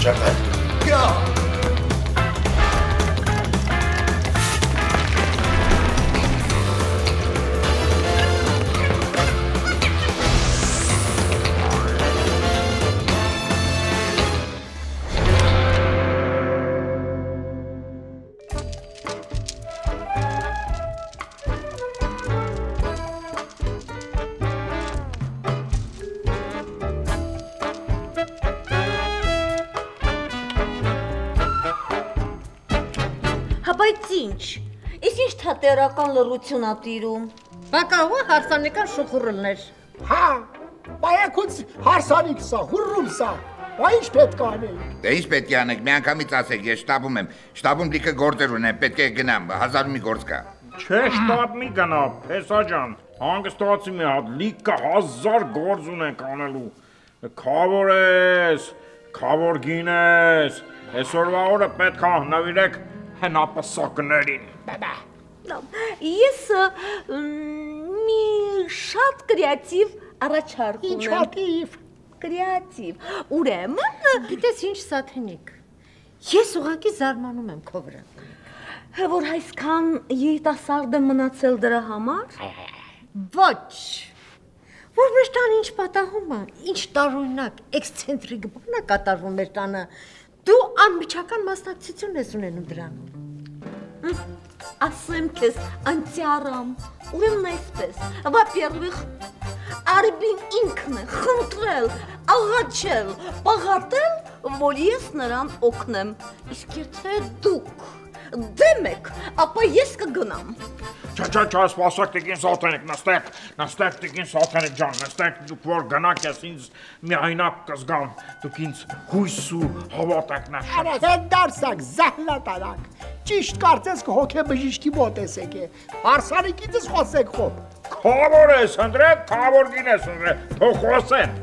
Ճակատ։ Գա։ Իսկ ինչ թատերական լռություն ա տիրում։ Բակավը հարսանեկան շուխուրլներ։ Հա, բայակուց հարսանիք սա, հուրրում սա, բա ինչ պետք անենք։ Դե ինչ պետք է անենք, մի անգամից ասեք, ես շտաբում եմ, շտաբում լիքը գործեր ունեմ, պետք է գնամ, 1000 մի գործ կա։ Չէ, շտաբ մի գնա, Փեսա ջան, հանգստացի մի հատ, լիքը 1000 գործ ունենք անելու։ Քավոր ես, քավոր գինես, այսօրվա օրը պետք է նվիրեք հնապսակներին։ Ես մի շատ կրեատիվ առաջարկ ունեմ։ Ինչատիվ։ Կրեատիվ։ Ուրեմն, Գիտես ինչ Սաթենիկ, ես ուղղակի զարմանում եմ քո վրա։ որ այսքան երիտասարդ եմ մնացել դրա համար։ Ոչ։ Որ մեր տան ինչ պատահում է, ինչ տարօրինակ, էքսցենտրիկ բան է կատարվում մեր տանը, դու անմիջական մասնակցություն ես ունենում դրանում։ Ասեմ քեզ, անտիարամ, ուրեմն այսպես, во-первых, Արբին ինքն է խնդրել, աղաչել, պաղատել, որ ես նրան օգնեմ, իսկ եթե դուք դեմ եք, ապա ես կգնամ։ Չա, սպասեք տիկին Սաթենիկ, նստեք տիկին Սաթենիկ ջան, նստեք դուք որ գնաք ես ինձ միայնակ կզգամ, դուք ինձ հույս ու հավատ եք նշում։ Արա հետ դարսակ, զահլատարակ, ճիշտ կարծես կհոգե բժիշկի մոտ ես եկե, հարսանիքիցս խոսեք խոբ։ Քավոր ես ընդրեք, քավոր գինես ընդրեք, թող խոսեն։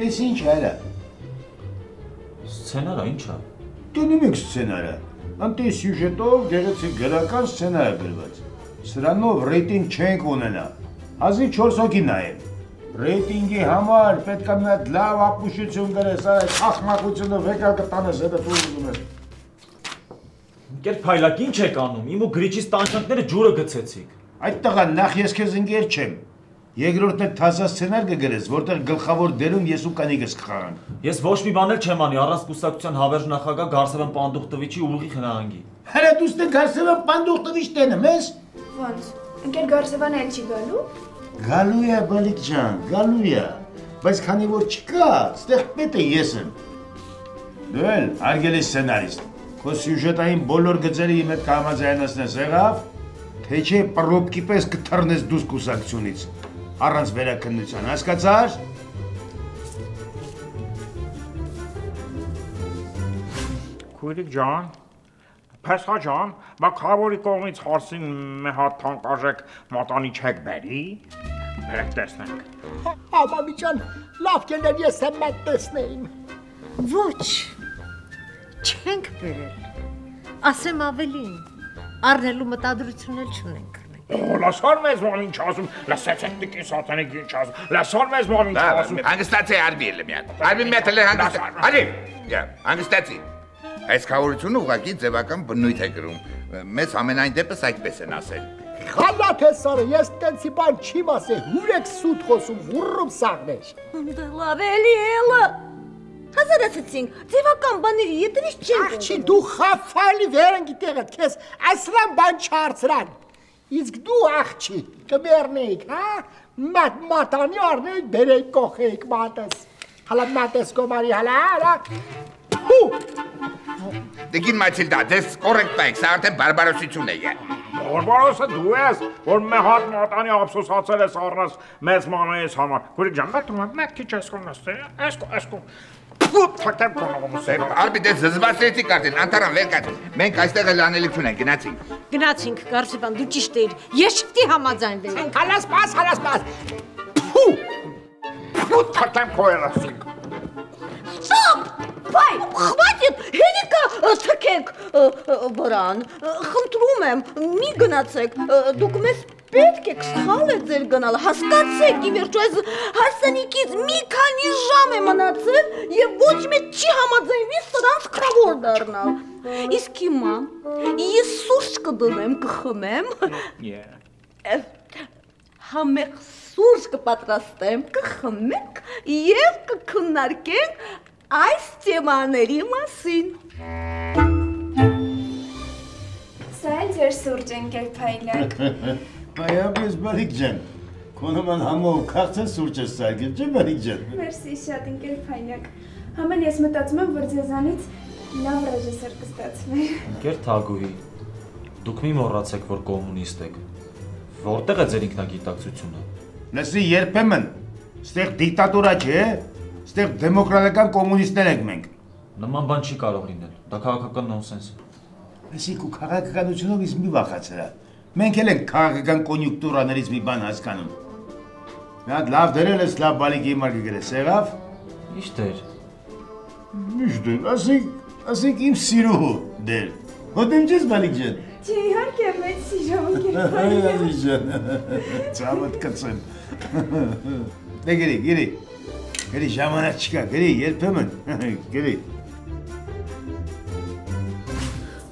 Ես ինչ արա։ Սցենարը ինչ է։ Դնում եք սցենարը։ Անտե սյուժետով գեղեցիկ գրական սցենար է գրված։ Սրանով ռեյտինգ չենք ունենա։ Հազիվ 4 հոգի նայեն։ Ռեյտինգի համար պետք է մի հատ լավ ապուշություն գրես, այս ախմախությունով եկա կտանես հետը դու ուզում ես։ Կեր փայլակ ինչ եք անում։ Իմ ու գրիչից տանջանքները ջուրը գցեցիք։ Այդ տղա նախ ես քեզ ընկեր չեմ։ Երկրորդն է թազա սցենար կգրես, որտեղ գլխավոր դերում ես ու կանիկս կխաղանք։ Ես ոչ մի բան էլ չեմ անի, առանց կուսակցության հավերժ նախագահ Գարսևան Պանդուխտովիչի ուղիղ հնահանգի։ Հələ դուստը Գարսևան Պանդուխտովիչ տենեմ ես։ Ոնց, ընկեր Գարսևանը էլ չի գալու։ Գալու է բալիկ ջան, գալու է։ Բայց քանի որ չկա, ստեղ պետք է ես եմ։ Դու էլ արգելի սցենարիստ։ Քո սյուժետային բոլոր գծերը իմ հետ կհամաձայնացնես, եղավ, թե չէ պռոբկի պես կթռնես դուս կուսակցությունից։ Առանց վերաքննության, հասկացար։ Քույրիկ ջան, Փեսա ջան, բա քավորի կողմից հարսին մի հատ թանկարժեք մատանի չեք բերի։ Բերեք տեսնենք։ Ամամի ջան, լավ կներ ես եմ մատ տեսնեին։ Ոչ, չենք բերել, ասեմ ավելին, առնելու մտադրություն էլ չունենք։ Լասար մեզ ման ինչ ասում, լսեցեք տիկին Սաթենիկ ինչ ասում, լասար մեզ ման ինչ ասում։ Հանգստացի Արբի էլ մի հատ, Արբի մի հատ էլ հանգստացի, Արի, հանգստացի։ Այս քավորությունը ուղղակի ձևական բնույթ է գրում, մեզ ամենայն դեպս այդպես են ասել։ Խալատ է սարը, ես տենցի բան չիմ ասել, հուրեք սուտ խոսում, վուրրում սաղներ։ Դե լավ էլի էլը։ Հազարացեցինք, ձևական բաների ետևից չենք։ Աղջի դու խաֆալի վերն գիտեղդ, քեզ այսլան բան չարցրան։ Իսկ դու աղջի կմերնեիք, հա, մատանի արնեիք, բերեիք կողեիք մատս, հալա մատս կոմարի, հալա, Տիկին Մաթիլդա, դες կորեկտ եք, սա արդեն բարբարոսություն է։ Բարբարոսը դու ես, որ մի հատ մատանի ափսոսացել ես առնես մեծ մանոյես համար։ Քույրիկ ջան, մեկ քիչ այսքան նստե, թակտեմ կոնողում։ Արբի դες զզվացրեցիք արդեն, անտարան վեր կաց, մենք այստեղ էլ անելիք չունենք, գնացինք։ Գնացինք, Գարսևան, դու ճիշտ էիր, ես չպետք է համաձայնվեի։ Հալասպաս, թակտեմ քոյելասինք։ Ստոպ, Վայ, խվատիտ, հերիկա թքեք վրան, խնդրում եմ, մի գնացեք, դուք մեզ պետք եք սխալ է ձեր գնալ, հասկացեք ի վերջո այս հարսանիքից մի քանի ժամ է մնացել և ոչ մեկ չի համաձայնվի սրանց քավոր դառնալ։ Իսկ հիմա ես սուրճ կդնեմ, կխմեմ, համեղ սուրճ կպատրաստեմ, կխմենք և կքննարկենք այս թեմաների մասին։ Սա էլ ձեր սուրճ ընկեր Փայլակ։ Այապես բարիք ջան, քոնոման համով քաղցը սուրճ ես սարքել, չէ բարիք ջան։ Մերսի շատ ընկեր Փայլակ։ Համեն ես մտածում եմ, որ ձեզանից լավ ռեժիսոր կստացվի։ Ընկեր Թագուհի, դուք մի մոռացեք, որ կոմունիստ եք։ Որտեղ է ձեր ինքնագիտակցությունը։ Լսի, երբեմն, ստեղ դիկտատուրա չէ, ստեղ դեմոկրատական կոմունիստներ ենք մենք։ Նման բան չի կարող լինել, դա քաղաքական նոնսենս է։ Լսի, քո քաղաքականությունով ինձ մի վախացրա։ Մենք էլ ենք քաղաքական կոնյուկտուրաներից մի բան հասկանում։ Մի հատ լավ դերել ես, լավ բալիկի հիմար կգրես, եղավ։ Ինչ դեր։ Ինչ դեր, ասենք իմ սիրուհու դեր։ Հոտեմ չես բալիկ ջան։ Չէ, իհարկե, մեծ սիրով ընկեր Փայլակ։ Այ ջան, ծավդ կծեմ։ Դե գերի, գերի ժամանակ չկա, գերի երբեմն, գերի։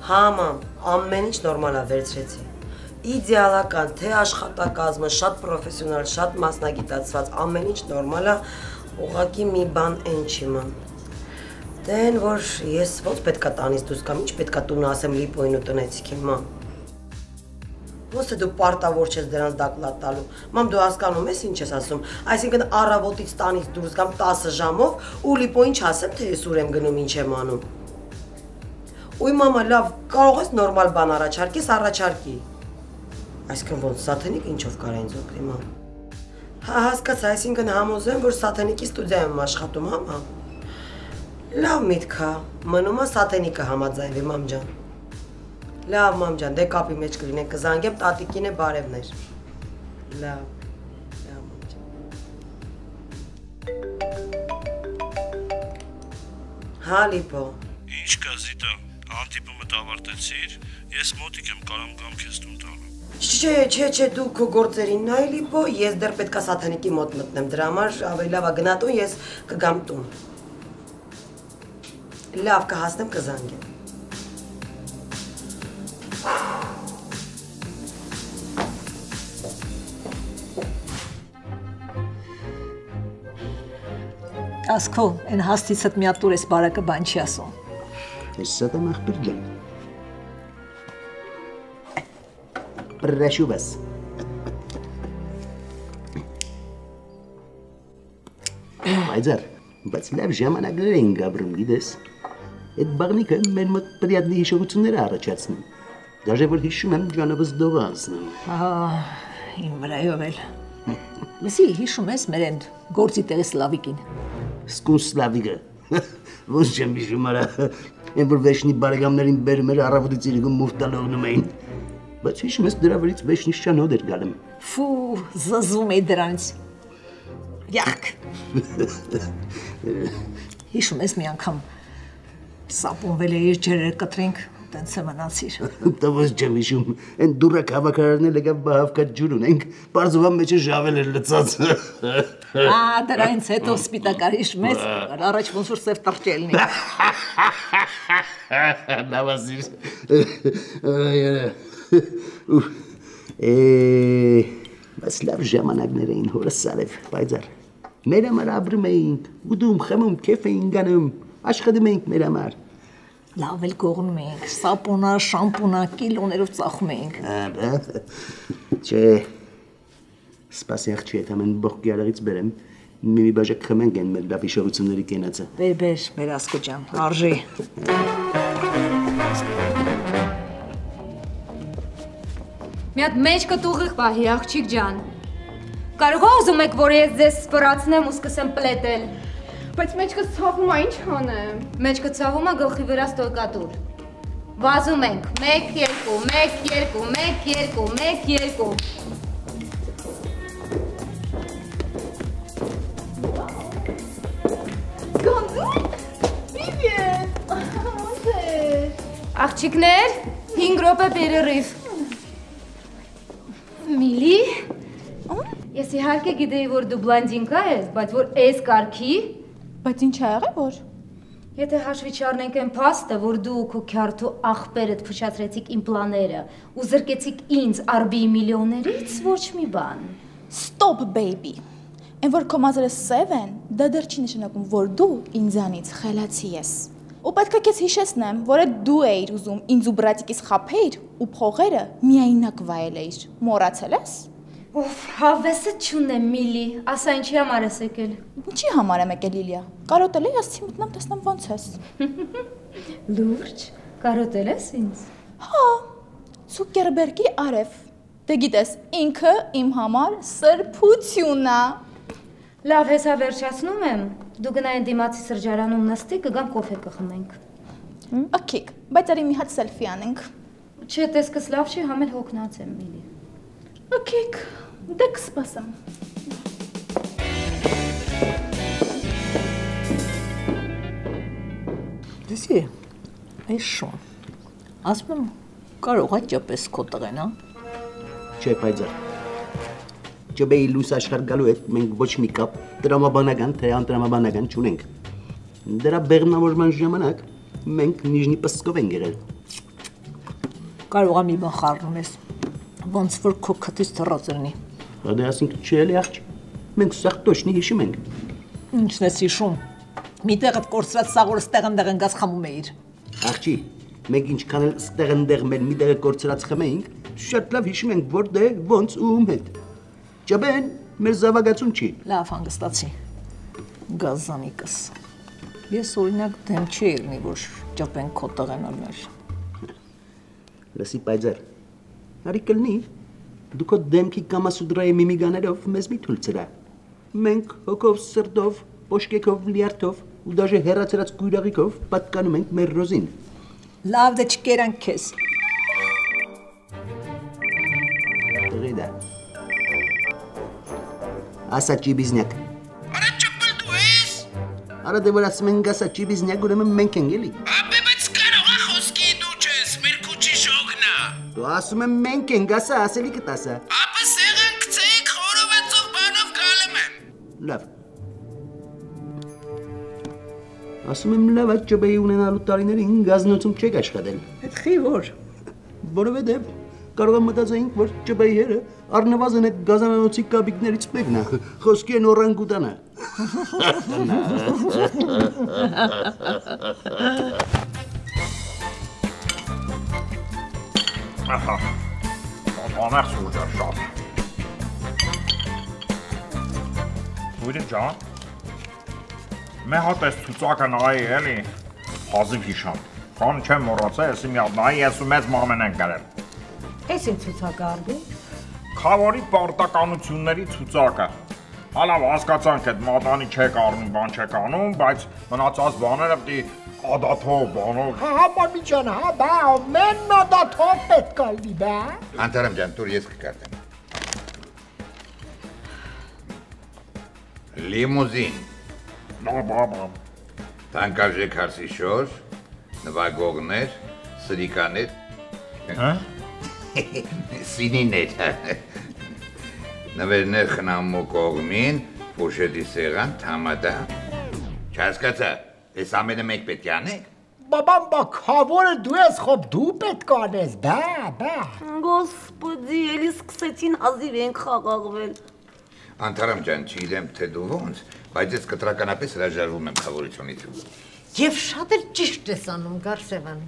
Հա մամ, ամեն ինչ նորմալ է վերցրեցի։ Իդեալական, թե աշխատակազմը, շատ պրոֆեսիոնալ, շատ մասնագիտացված, ամեն ինչ նորմալ է, ուղղակի մի բան են չի մամ։ Դեն, որ ես ոնց պետքա տանից դուրս կամ ինչ պետքա տունը ասեմ լիպոյին ու տնեցիքին, մամ։ Ոնց է դու պարտավոր չես դրանց դակլատ տալու։ Մամ, դու հասկանում ես ինչ ես ասում, այսինքն առավոտից տանից դուրս կամ 10 ժամով ու լիպոյին չասեմ, թե ես ուր եմ գնում, ինչ եմ անում։ Ուй մամա, լավ, կարող ես նորմալ բան առաջարկես, առաջարկի։ Այսինքն ոնց Սաթենիկ ինչով կարա ինձ օգնի, մամ։ Հա, հասկացա, այսինքն համոզում եմ, որ Սաթենիկի ստուդիայում եմ աշխատում, հա, մամ։ Լավ միտք է, մնում է Սաթենիկը համաձայնվի, մամ ջան։ Լավ, մամ ջան, դե կապի մեջ կլինենք, կզանգեմ տատիկին է բարևներ։ Լավ, մամ ջան։ Հա, լիպո։ Ինչ կա Զիտա, հանդիպումդ ավարտեցիր, ես մոտիկ եմ կարամ գամ քեզ տուն տալու։ Չէ, դու քո գործերին նայ լիպո, ես դեռ պետքա Սաթենիկի մոտ մտնեմ, դրա համար ավելի լավ է գնա տուն, ես կգամ տուն։ Լավ կհասնեմ կզանգեմ։ Ասքո, այն հաստիցդ մի հատ տուր ես բարակը բան չի ասում։ Ես սատամ աղբիր ջան։ Прошу вас. Այդար, բայց լավ ժամանակներ են գաբրում, գիտես։ Այդ բաղնիկը մեր մոտ պրիադնի հիշողությունները առաջացնում։ Դաժե որ հիշում եմ ջանավս դողը անցնում։ Իմ վրայով էլ։ Լսի, հիշում ես մեր են գործի տեղի Սլավիկին։ Սկուն Սլավիկը։ Ոնց չեմ հիշում արա։ Այն որ վեշնի բարեկամներին բերում էր առավոտից իրիկում մուֆտ տալողնում էին։ Բայց հիշում ես դրա վրից վեշնիշչան հոդ էր գալում։ Ֆու, զզվում էի դրանից։ Յախք։ Հիշում ես մի անգամ սապոնվել էիր ջերեր կտրենք, տենց է մնացիր։ Տվոս չեմ հիշում, են դուրակ հավակարարն էլ եկավ բահավկատ ջուր ունենք, պարզովան մեջը ժավել էր լծած։ Դրանից հետո սպիտակար հիշում ես, առաջ ոնց որ սև տղճելն է։ Լավասիր։ Բայց լավ ժամանակներ էին հորս սարև, պայծար։ Մեր համար ապրում էինք, ուտում, խմում, քեֆ էինք գանում, աշխատում էինք մեր համար։ Լավ էլ կողնում էինք, սապոնա, շամպունա, կիլոներով ծախում էինք։ Չէ, սպասի աղջի հետ ամեն բողկի արաղից բերեմ, մի բաժակ խմենք են մեր լավ հիշողությունների կենացը։ Բեր Ասկո ջան, արժի։ Մի հատ մեջ կտուղիղ պահի, աղջիկ ջան։ Կարող ուզում եք, որ ես ձեզ սպրացնեմ ու սկսեմ պլետել։ Բայց մեջքս ցավում է, ինչ անեմ։ Մեջքը ցավում է, գլխի վրա ստոյկատուր։ Վազում ենք, 1 2 1 2 1 2 1 2 Գանձու։ Աղջիկներ, 5 րոպե պերերիվ։ Միլի, ես իհարկե գիտեի, որ դու բլանդինկա ես, բայց որ այս կարգի։ Բայց ինչ ա եղել որ։ Եթե հաշվի չառնենք այն փաստը, որ դու քո քյարթու աղբերդ փշացրեցիք իմ պլաները ու զրկեցիք ինձ Արբիի միլիոններից, ոչ մի բան։ Stop baby։ Այն որ քո մազերը սև են, դա դեռ չի նշանակում, որ դու ինձանից խելացի ես։ Ու պետք է քեզ հիշեցնեմ, որ դու էիր ուզում ինձ ու բրատիկիս խաբեիր ու փողերը միայնակ վայել էիր։ Մոռացել ես։ Ոֆ, հավեսը չունեմ, Միլի, ասա ինչի համար ես եկել։ Ինչի համար եմ եկել Լիլիա։ Կարոտել ես ասի մտնամ տեսնեմ ոնց ես։ Լուրջ, կարոտել ես ինձ։ Հա, Ցուկերբերգի արև։ Դե գիտես, ինքը իմ համար սրբություն է։ Լավ, հեսա վերջացնում եմ։ Դու գնա այն դիմացի սրճարանում նստի, կգամ կոֆե կխմենք։ Ակիկ, բայց արի մի հատ սելֆի անենք։ Չէ, տեսքս լավ չի, համ էլ հոգնած եմ, Միլի։ Ակիկ, դե կսպասեմ։ Դեսի, այս շուն, ասում եմ, կարող է ճպես քո տղեն, հա։ Չէ, պայծառ։ Ճբեի լույս աշխարհ գալու հետ մենք ոչ մի կապ տրամաբանական թե անտրամաբանական չունենք։ Դրա բեղմնավորման ժամանակ մենք Նիժնի Պսկով ենք եղել։ Կարող է մի բան խառնում ես, ոնց որ քո քթից թռած լինի։ Դե ասենք չէ էլի աղջ։ Մենք սաղ տոշնի հիշում ենք։ Ինչն ես հիշում։ Մի տեղդ կորցրած սաղորը ստեղ ընկած խմում էիր։ Աղջի, մենք ինչքան էլ ստեղ ընդեղ մեր մի տեղը կորցրած խմեինք, շատ լավ հիշում ենք որտեղ, ոնց ու ում հետ։ Ճաբեն, մեր զավակացուն չի։ Լավ հանգստացի, գազանիկս, ես օրինակ դեմ չի ելնի, որ ճապեն քո տղեն ալներ։ Լսի պայծար, արի կլնի, դու քո դեմքի կամասուդրայի միմիգաներով մեզ մի թույլ ծրա։ Մենք հոգով, սրտով, պոշկեքով, լիարդով ու դաժե հեռացրած կույրաղիկով պատկանում ենք մեր ռոզին։ Լավ դե չկերանք քեզ։ Տղեդա։ Ասա ճիբիզնյակ։ Արա ճպլ դու ես։ Արա դե որ ասում ենք ասա ճիբիզնյակ ուրեմն մենք ենք էլի։ Ապե բայց կարող է խոսքի դու չես, մեր քուչի շոգնա։ Դու ասում եմ մենք ենք ասա, ասելի կտասա։ Ապա սեղան գցեք, խորովացող բանով գալում եմ։ Լավ։ Ասում եմ լավ այդ ճբեի ունենալու տարիներին գազնոցում չեք աշխատել։ Այդ խի որ։ Որովհետև կարող եմ մտածեինք, որ ճբեի հերը առնվազն այդ գազանանոցի կաբիկներից մեկն է, խոսքի են օրանգուտանը։ Ահա, անեղ սուրճը շատ։ Ուրին ջան, մե հատ ես ծուծակը նայի էլի, հազիվ հիշամ, կան չեմ մորացա, եսի մի հատ նայի, ես ու մեծ մամեն են գարել։ Ես իմ ծուծակը արդի։ Քավորի պարտականությունների ծուծակը։ Հալավ հասկացանք այդ մատանի չեք առնում, բան չեք անում, բայց մնացած բաները պիտի ադաթով, բանով։ Հա, մամի ջան, հա, բա, ամեն ադաթով պետք է լինի, բա։ Անտարամ ջան, տուր ես կկարտեմ։ Լիմուզին։ Բա։ Թանկարժեք հարսի շոր, նվագողներ, սրիկաներ։ Հա։ Սինիներ։ Նվերներ խնամու կողմին, փոշետի սեղան, թամադա։ Չհասկացա, ես ամենը մեկ պետք է անեք։ Բաբամ, բա քավորը դու ես, խոբ դու պետք է անես, բա։ Գոսպոդի, էլի սկսեցին հազիվ ենք խաղաղվել։ Անտարամ ջան, չգիտեմ թե դու ոնց, բայց ես կտրականապես հրաժարվում եմ խավորությունից։ Եվ շատ էլ ճիշտ ես անում, Գարսևան։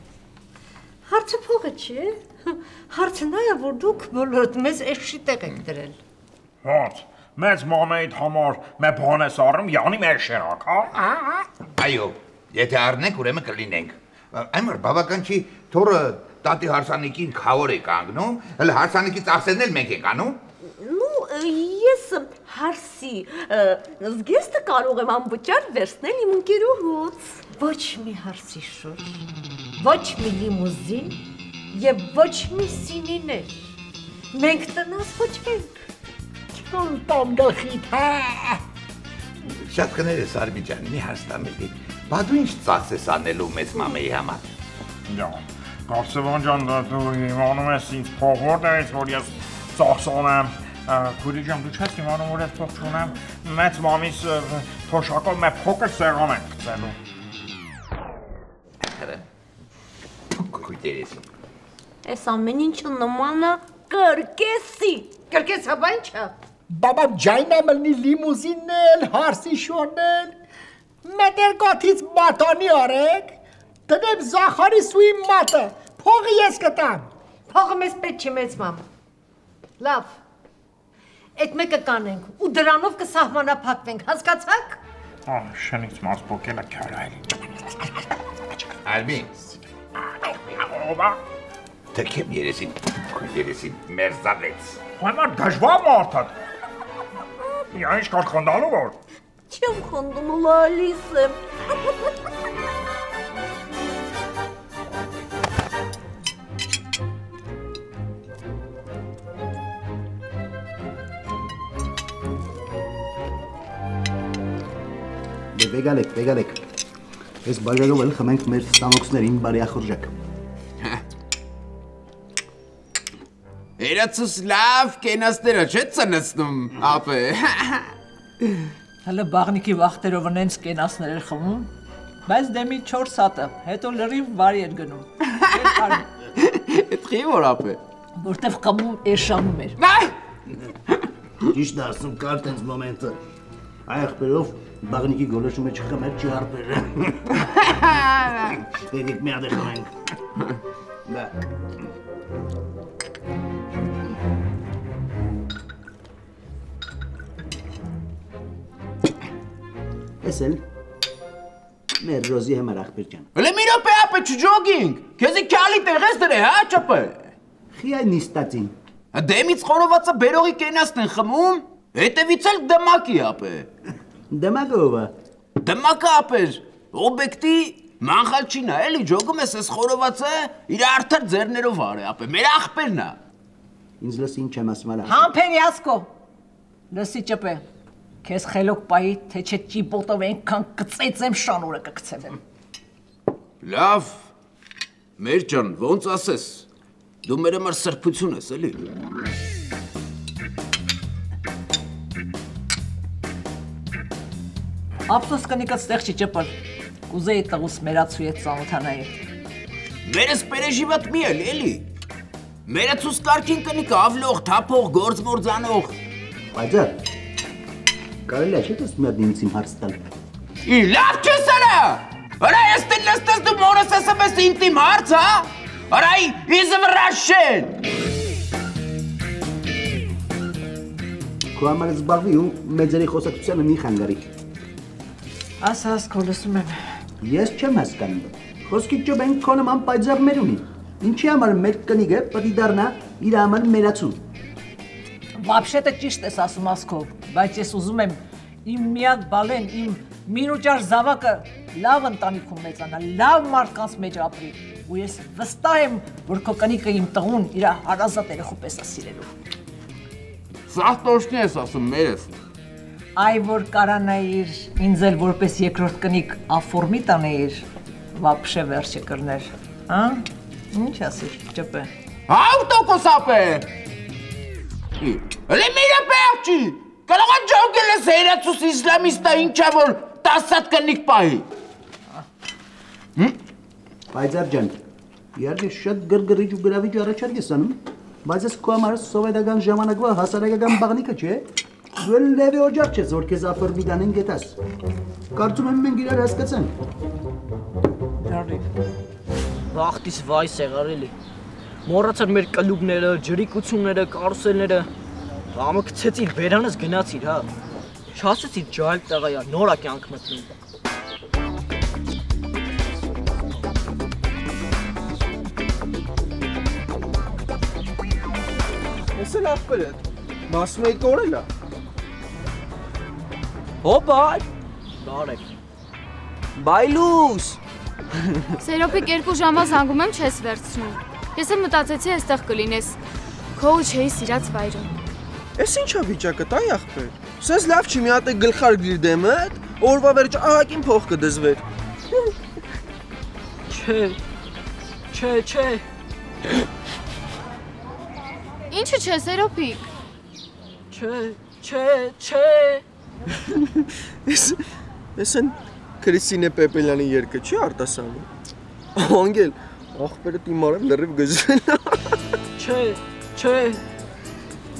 Հարցը փողը չի, հարցը նա է, որ դուք բոլորդ մեզ էշի տեղ եք դրել։ Հոց, մեծ մամեիդ համար մե բան ես առում, յանի մեր շերակ, հա։ Այո, եթե առնենք, ուրեմն կլինենք։ Այմար բավական չի, թորը տատի հարսանիքին քավոր է կանգնում, հələ հարսանիքից ասերն էլ մենք ենք անում։ Ես հարսի զգեստը կարող եմ անվճար վերցնել իմ ընկերուհուց։ Ոչ մի հարսի շոր, ոչ մի լիմուզին և ոչ մի սինիներ։ Մենք տնաս ոչ մենք։ Տամ գլխիդ, հա։ Շատ կներ ես Արմի ջան, մի հարստամելի, բա դու ինչ ծախս ես անելու մեծ մամեի համար։ Ջան, Կարծեվան ջան, դու իմանում ես ինձ փողորներից, որ ես ծախսոնեմ։ Քույրի ջան, դու չես իմանում, որ ես փող չունեմ։ Մեծ մամիս թոշակով մեր փոքր սեղան ենք գցելու։ Քույրերս։ Այս ամեն ինչը նման է կրկեսի։ Կրկեսը բա ինչա։ Բաբա ջայնա մլնի լիմուզինն հարսի շորնել։ Մետեր կաթից մատանի արեք։ Դնեմ Զախարի սուի մատը, փողը ես կտամ։ Փողը մեզ պետք չի մեծ մամ։ Լավ։ Այդ մեկը կանենք ու դրանով կսահմանափակվենք, հասկացաք։ Շենից մաս փոքելա քարայլի։ Ալբին։ Ո՞վ է։ Թքեմ երեսին, քույրերեսին մերզավեց։ Համար դժվար մարդատ։ Ինչ կար խնդալու որ։ Չեմ խնդում, լալիս եմ։ Վեգանեք։ Ես բաժակով էլ խմենք մեր ստանոքսներին բարյախորժակ։ Երացուս լավ կենասները չէ ծնեցնում, ապե։ Հələ բաղնիկի վախտերով ընենց կենասներ էր խմում, բայց դեմի 4 հատը, հետո լրիվ վարի էր գնում։ Էդ խի որ ապե։ Որտև խմում էշանում էր։ Ճիշտ ասում կար տենց մոմենտը։ Այախպերով բաղնիկի գոլոշումը չխմեր չհարպեր։ Եկեք մի հատ խմենք։ Ես էլ մեր Ռոզի համար ախպեր ջան։ Հələ մի րոպե ապե չջոգինք։ Քեզի քյալի տեղես դրե, հա, չապե։ Խի այն նիստացին։ Դեմից խորովածը բերողի կենասն են խմում, հետևից էլ դմակի ապե։ Դմակը ով է։ Դմակը ապեր, օբյեկտի մանխալչին է, էլի ջոգում ես այս խորովածը իր արդար ձեռներով արե ապե, մեր ախպերն է։ Ինձ լսի ինչ եմ ասում արա։ Համբերյասկո։ Լսի ճպե։ Քեզ խելոք պայի, թե չէ ճիպոտով այնքան կծեցեմ շանուրը կգցեմ։ Լավ, մեր ջան, ոնց ասես, դու մեր համար սրբություն ես, էլի։ Ափսոս կնիկը ստեղ չի ճպր, կուզեի տղուս մերացու հետ ծանոթանայի։ Մերս պերեժիվատ մի էլ, էլի։ Մերացուս կարգին կնիկը ավլող, թափող, գործմորձանող։ Բայց կարելի է չէ դες մի հատ ինձ իմ հարց տալ։ Լավ չես արա։ Արա ես տես դու մորս ասեմ ես ինտիմ հարց, հա։ Արա իզ վրաշեն։ Քո համար զբաղվի ու մեծերի խոսակցությանը մի խանգարի։ Ասաս քո լսում եմ։ Ես չեմ հասկանում։ Խոսքի ճոբ են քո նման պայծառներ ունի։ Ինչի համար մեր կնիկը պետք է դառնա իր համար մերացու։ Вообще-то ճիշտ ես ասում ասքով, բայց ես ուզում եմ իմ միակ բալեն, իմ մինուճար զավակը լավ ընտանիքում մեծանա, լավ մարդկանց մեջ ապրի, ու ես վստահ եմ, որ քո կնիկը իմ տղուն իր հարազատ երեխու պես է սիրելու։ Սաղ տոշնի ես ասում մերես։ Այ որ կարանայիր ինձ էլ որպես երկրորդ կնիկ افորմի տանեիր, вообще վերջը կրներ, հա? Ինչ ասիր, ճպե։ 100% ապե։ Հələ մի րոպե աչի։ Կարող է ջոգել ես հերացուս իսլամիստա ինչա որ 10 հատ կնիկ պահի։ Պայծառ ջան, իհարկե շատ գրգռիչ ու գրավիչ առաջարկ ես անում, բայց ես քո համար սովետական ժամանակվա հասարակական բաղնիկը չէ։ Դու էլ լևի օջախ չես, որ քեզ ափոր մի դանեն գետաս։ Կարծում եմ մենք իրար հասկացանք։ Վախտիս վայ սեղարելի։ Մոռացար մեր կլուբները, ջրիկությունները, կարուսելները։ Համը գցեցիր, բերանս գնացիր, հա։ Չասեցիր ջայլ տղայա, նոր է կյանք մտնում։ Ես էլ ախպերդ, մասում էի կորել է։ Հոպա, բարեք։ Բայլուս։ Սերոպիկ 2 ժամվա զանգում եմ չես վերցնում։ Ես եմ մտածեցի այստեղ կլինես, քո ու չէի սիրած վայրում։ Ես ինչա վիճակը տայ ախպեր։ Սենց լավ չի մի հատ է գլխար գրիր դեմդ, օրվա վերջ ահակին փող կդզվեր։ Չէ։ Ինչը չէ, Սերոփիկ։ Չէ։ Ես են Քրիստինե Պեպելյանի երգը չի արտասանում։ Անգել, ախպերը դիմարը լրիվ գժվել։ Չէ։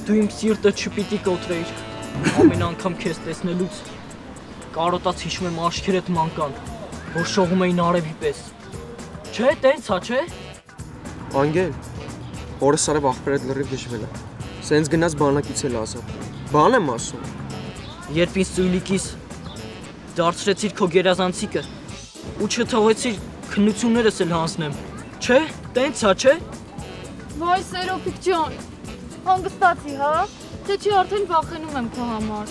Դու իմ սիրտը չպիտի կոտրեիր։ Ամեն անգամ քեզ տեսնելուց կարոտած հիշում եմ աչքերդ մանկան, որ շողում էին արևի պես։ Չէ, տենց հա, չէ։ Անգել, օրս արև ախպերդ լրիվ գժվել է։ Սենց գնաց բանակից էլ ասապ։ Բան եմ ասում։ Երբ ինձ ծույլիկիս դարձրեցիր քո գերազանցիկը ու չթողեցիր քննություններս էլ հանձնեմ։ Չէ, տենց հա, չէ։ Վայ Սերոփիկ ջան, հանգստացի, հա։ Թե չի արդեն վախենում եմ քո համար։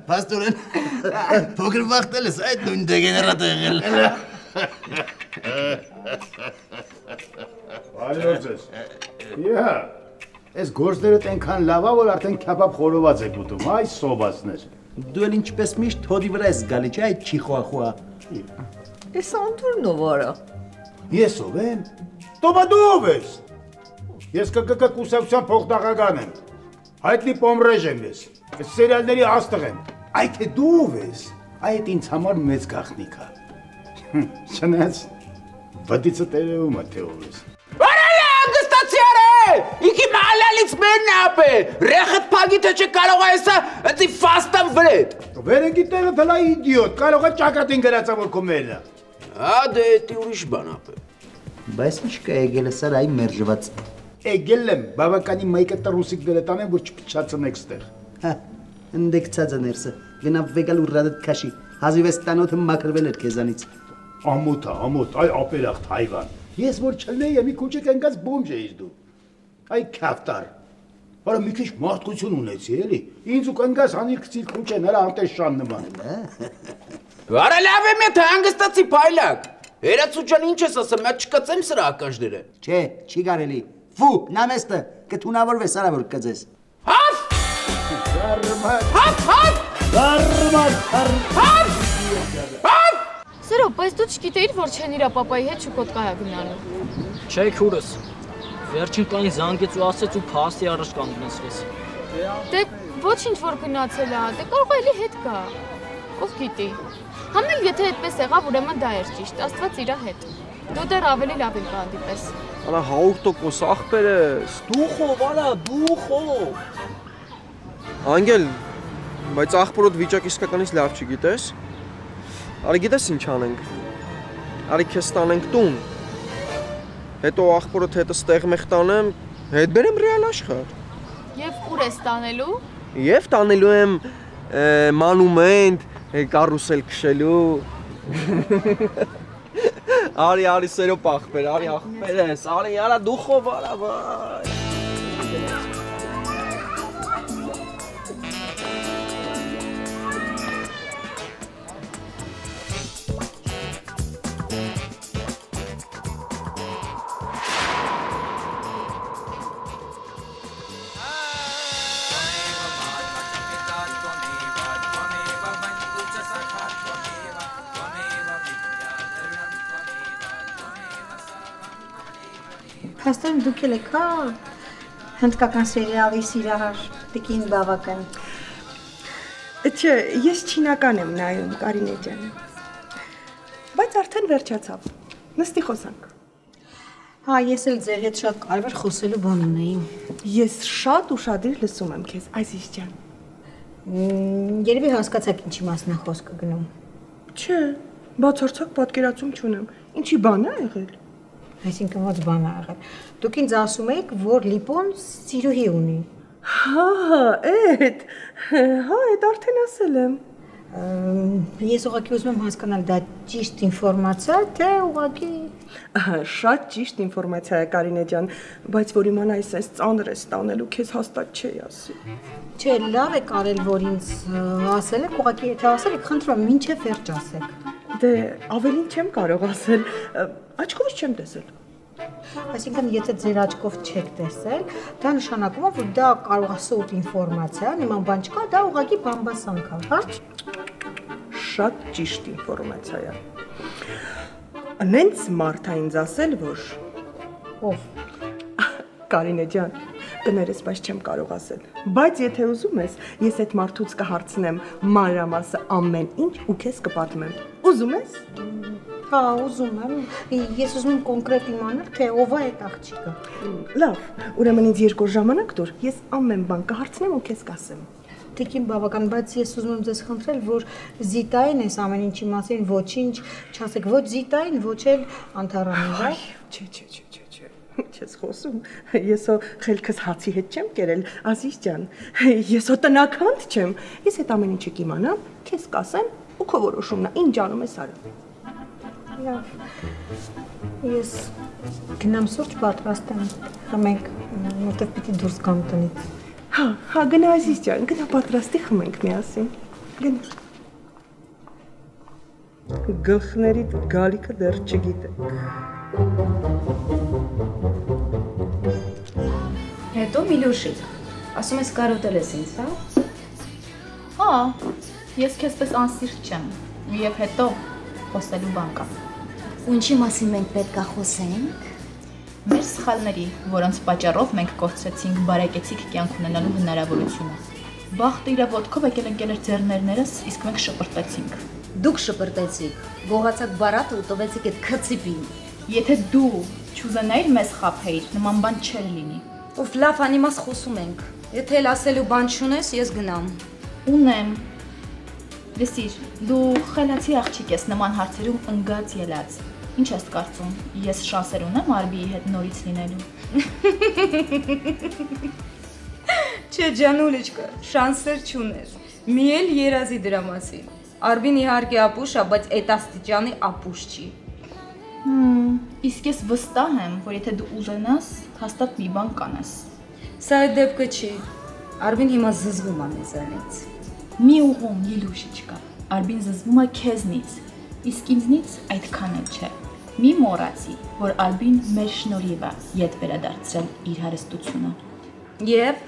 Պաստորեն, փոքր վախտել ես այդ նույն դեգեներատը եղել։ Բարի ձեզ։ Իհա, այս գործներդ այնքան լավ է, որ արդեն քյաբաբ խորոված եք ուտում, այ սոբացներ։ Դու էլ ինչպես միշտ հոդի վրա ես գալի, չէ՞ այդ չիխուախուա։ Էս Անտուրն ով արա։ Ես ով եմ։ Տոմա դու ով ես։ Ես ԿԿԿ կուսակցության փոխնախագահն եմ։ Հայտնի Պոմրեժ եմ ես։ Ես սերիալների աստղ եմ։ Այ թե դու ով ես։ Այդ ինձ համար մեծ գաղտնիք է։ Չնայած բդիցը տերևում է թե ով ես։ Արալե անգստացի արե։ Իքի մալալից մերն ապե։ Ռեխդ փագի թե չկարող է հեսա ընցի ֆաստան վրետ։ Վերենքի տեղը դլա իդիոտ, կարող է ճակատին գրածա որ քո մերն է։ Հա դե դի ուրիշ բան ապե։ Բայց ինչ կա եկել է սար այ մերժված։ Եկել եմ, բավականին մայկը տրուսիկ դրետանեմ, որ չփչացնեք ստեղ։ Հա, ընդեք ցածը ներսը, գնա վեգալ ու ռադդ քաշի։ Հազիվես տանոթը մաքրվել էր քեզանից։ Ամոթ, այ ապերախտ հայվան։ Ես որ չլնեի, մի քուչը կանգած բոմջ էիր դու։ Այ քավտար։ Արա մի քիչ մարդկություն ունեցի, էլի։ Ինձ ու կանգած հանիր քցիր քուչեն, հələ անտեշան նման։ Արա լավ եմ եթե հանգստացի փայլակ։ Հերացու ջան ինչ ես ասում, մա չկծեմ սրա ակաշները։ Չէ, չի կարելի։ Ֆու, նամեստը, կթունավորվես արա որ կծես։ Հաֆ! Հաֆ! Սերո, բայց դու չգիտեիր, որ չեն իրա պապայի հետ շուկոտկայա գնալու։ Չէ, քուրս։ Վերջին կային զանգեց ու ասեց ու փաստի առաջ կանգնեցրեց։ Դե ոչինչ որ գնացել է, դե կարող է էլի հետ գա։ Ով գիտի։ Համել եթե այդպես եղավ, ուրեմն դա էր ճիշտ, Աստված իրա հետ։ Դու դեռ ավելի լավ եմ կհանդիպես։ Արա 100% ախպերս, դու խով, արա, դու խով։ Անգել, բայց ախպորոդ վիճակ իսկականից լավ չգիտես։ Արի գիտես ինչ անենք։ Արի քեզ տանենք տուն։ Հետո ախպորոդ հետը ստեղ մեղ տանեմ, հետ բերեմ ռեալ աշխարհ։ Եվ ուր ես տանելու։ Եվ տանելու եմ մանումենտ, կարուսել քշելու։ Արի սերոպ ախպեր, արի ախպերես, արի արա դու խով արա վայ։ Հաստատ դուք էլ եք հա հնդկական սերիալի սիրահար Տիկին Բավական։ Չէ, ես չինական եմ նայում, Կարինե ջան։ Բայց արդեն վերջացավ։ Նստի խոսանք։ Հա, ես էլ ձեր հետ շատ կարևոր խոսելու բան ունեի։ Ես շատ ուշադիր լսում եմ քեզ, Ազիզ ջան։ Երևի հասկացաք ինչի մասն է խոսքը գնում։ Չէ, բացարձակ պատկերացում չունեմ։ Ինչի բան է եղել։ Այսինքն ո՞նց բան է եղել։ Դուք ինձ ասում եք, որ Լիպոն սիրուհի ունի։ Հա, այդ արդեն ասել եմ։ Ես ուղղակի ուզում եմ հասկանալ, դա ճիշտ ինֆորմացիա է, թե ուղղակի շատ ճիշտ ինֆորմացիա է, Կարինե ջան, բայց որ իմանա այս ծանր է ստանելու, քեզ հաստատ չի ասի։ Չէ, լավ եք արել, որ ինձ ասել եք, ուղղակի եթե ասել եք, խնդրում եմ, մինչև վերջ ասեք։ Դե, ավելին չեմ կարող ասել, աչքովս չեմ տեսել։ Այսինքն, եթե ձեր աչքով չեք տեսել, դա նշանակում է, որ դա կարող է սուտ ինֆորմացիա, նման բան չկա, դա ուղղակի բամբասանք է, հա։ շատ ճիշտ ինֆորմացիա է։ Նենց Մարթա ինձ ասել, որ ով Կարինե ջան, կներես, բայց չեմ կարող ասել։ Բայց եթե ուզում ես, ես այդ մարդուց կհարցնեմ մանրամասը ամեն ինչ ու քեզ կպատմեմ։ Ուզում ես։ Հա, ուզում եմ։ Ես ուզում եմ կոնկրետ իմանալ, թե ով է այդ աղջիկը։ Լավ, ուրեմն ինձ 2 օր ժամանակ տուր, ես ամեն բան կհարցնեմ ու քեզ կասեմ։ Տիկին բավական, բայց ես ուզում եմ ձեզ խնդրել, որ Զիտային այս ամեն ինչի մասին ոչինչ չասեք, ոչ Զիտային, ոչ էլ Անթարամին, հա։ Չէ, չես խոսում։ Ես հո խելքս հացի հետ չեմ կերել, Ազիզ ջան։ Ես հո տնականդ չեմ։ Ես այդ ամեն ինչը կիմանամ, քեզ կասեմ ու քո որոշումն է, ինչ անում ես արա։ Լավ։ Ես գնամ սուրճ պատրաստեմ։ Խմենք, որտեղ պիտի դուրս գամ տնից։ Հա, գնա Ազիզ ջան, գնա պատրաստի խմենք միասին։ Գնա։ Գլխներիդ գալիքը դեռ չգիտեք։ Հետո Միլուշից, ասում ես կարոտել ես ինձ, հա? Հա, ես քեզպես անսիրտ չեմ, և հետո խոսելու բան կա։ Ու ինչի մասին մենք պետք է խոսենք։ Մեր սխալների, որոնց պատճառով մենք կորցրեցինք բարեկեցիկ կյանք ունենալու հնարավորությունը։ Բախտը իր ոտքով եկել ընկել էր ձեռներներս, իսկ մենք շպրտեցինք։ Դուք շպրտեցիք, գողացաք բարատը ու տվեցիք այդ քծիպին։ Եթե դու չուզենայիր մեզ խաբեիր, նման բան չէր լինի։ Ով լավ անիմաց խոսում ենք։ Եթե էլ ասելու բան չունես, ես գնամ։ Ունեմ։ Լսիր, դու խելացի աղջիկ ես նման հարցերում ընկած ելած։ Ինչ ես կարծում, ես շանսեր ունեմ Արբիի հետ նորից լինելու։ Չէ, ջանուլիչկա, շանսեր չունես։ Մի էլ երազի դրա մասին։ Արբին իհարկե ապուշ է, բայց այդ աստիճանի ապուշ չի։ Իսկ ես վստահ եմ, որ եթե դու ուզենաս, հաստատ մի բան կանես։ Սա այդ դեպքը չի։ Արբին հիմա զզվում է մեզանից։ Մի ուղում, Լիլուշիչկա, Արբին զզվում է քեզնից, իսկ ինձնից այդքան էլ չէ։ Մի մոռացի, որ Արբին մեր շնորհիվ է ետ վերադարձրել իր հարստությունը։ Եվ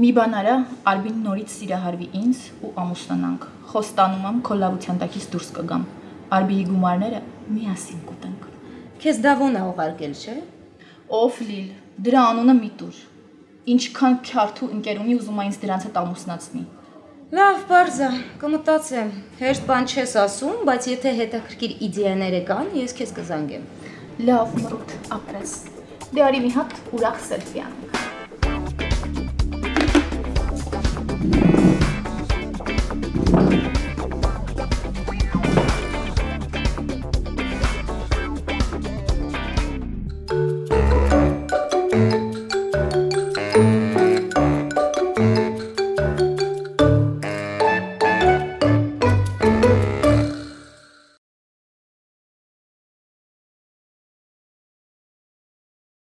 մի բան արա, Արբին նորից սիրահարվի ինձ ու ամուսնանանք։ Խոստանում եմ քո լավության տակից դուրս կգամ։ Արբիի գումարները միասին կուտենք։ Քեզ դավոն է ուղարկել, չէ՞։ Ով Լիլ, դրա անունը մի տուր։ Ինչքան քյարթու ընկերունի ուզում է ինձ դրանց հետ ամուսնացնի։ Լավ, բարձա, կմտածեմ։ Հեշտ բան չես ասում, բայց եթե հետաքրքիր իդեաները կան, ես քեզ կզանգեմ։ Լավ, մռութ, ապրես։ Դե արի մի հատ ուրախ սելֆի անենք։